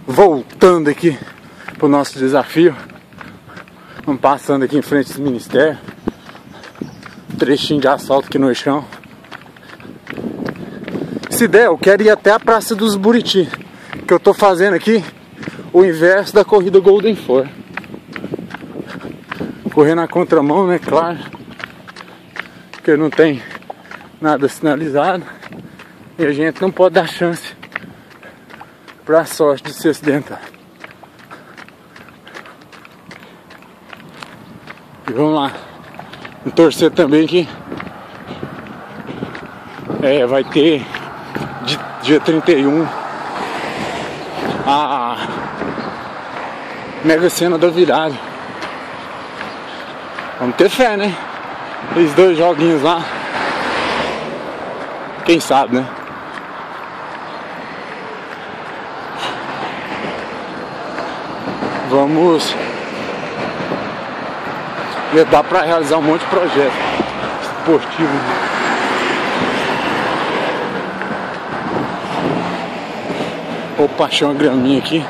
voltando aqui pro nosso desafio. Vamos passando aqui em frente do ministério. Trechinho de asfalto aqui no chão. Se der, eu quero ir até a Praça dos Buriti, que eu tô fazendo aqui o inverso da corrida Golden Four. Correr na contramão, né? Claro, porque não tem nada sinalizado e a gente não pode dar chance pra sorte de se acidentar. E vamos lá, vamos torcer também que vai ter dia 31 a Mega Sena da virada. Vamos ter fé, né? Esses 2 joguinhos lá, quem sabe, né? Vamos. Ia dar pra realizar um monte de projeto esportivo. Opa, achei uma graminha aqui.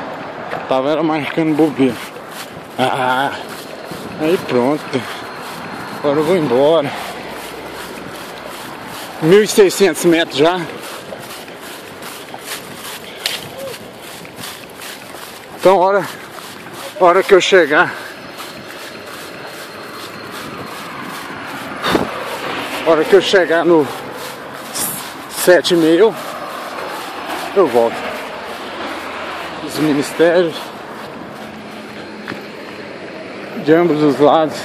Tava ela marcando bobeira. Aí pronto. Agora eu vou embora. 1.600 metros já. Então hora que eu chegar, no 7,5, eu volto. Os ministérios de ambos os lados.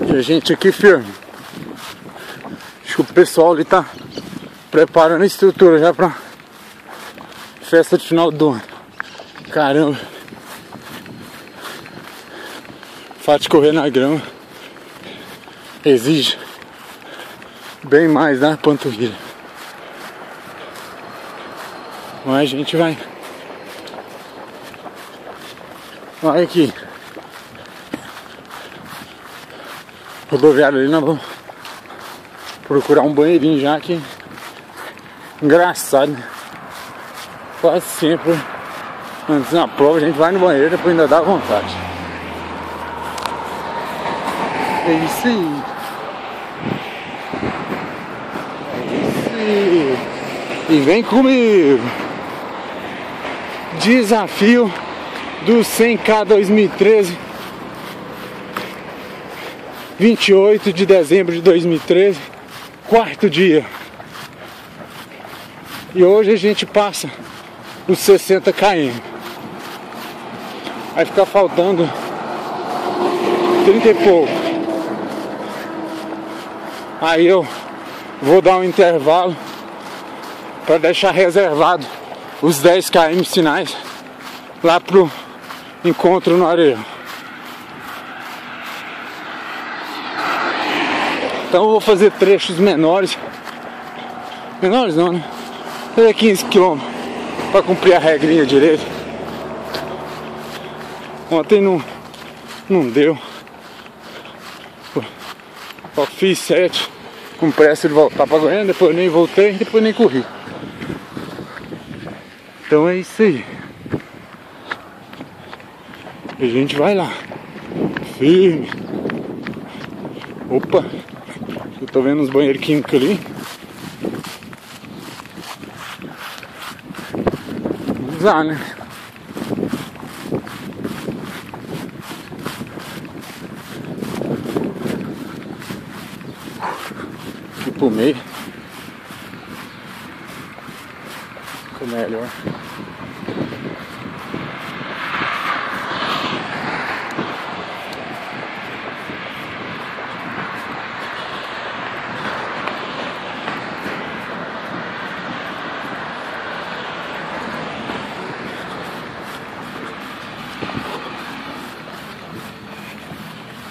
E a gente aqui firme. Acho que o pessoal ali tá preparando a estrutura já pra festa de final do ano. Caramba, o fato de correr na grama exige bem mais da panturrilha. Mas a gente vai aqui. Rodoviária ali, nós vamos procurar um banheirinho já que engraçado, né? Quase sempre antes na prova a gente vai no banheiro, depois ainda dá vontade. É isso aí. E vem comigo. Desafio do 100K 2013, 28 de dezembro de 2013, 4º dia. E hoje a gente passa os 60 km. Vai ficar faltando 30 e pouco. Aí eu vou dar um intervalo para deixar reservado os 10 km finais lá pro encontro no Areião. Então eu vou fazer trechos menores. Menores não, né? Fazer 15 km para cumprir a regrinha direito. Ontem não deu. Só fiz 7 com pressa de voltar para Goiânia, depois eu nem voltei, depois nem corri. Então é isso aí. A gente vai lá. Firme. Opa! Eu tô vendo uns banheiros químicos ali. Vamos lá, né? Aqui pro meio. Ficou melhor.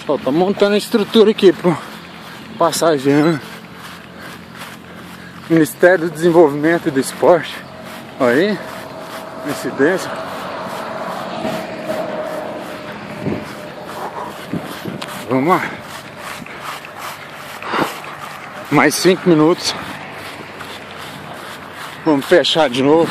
Ó, tá montando a estrutura aqui pro passageiro. Ministério do Desenvolvimento e do Esporte. Aí, incidência. Vamos lá. Mais 5 minutos. Vamos fechar de novo.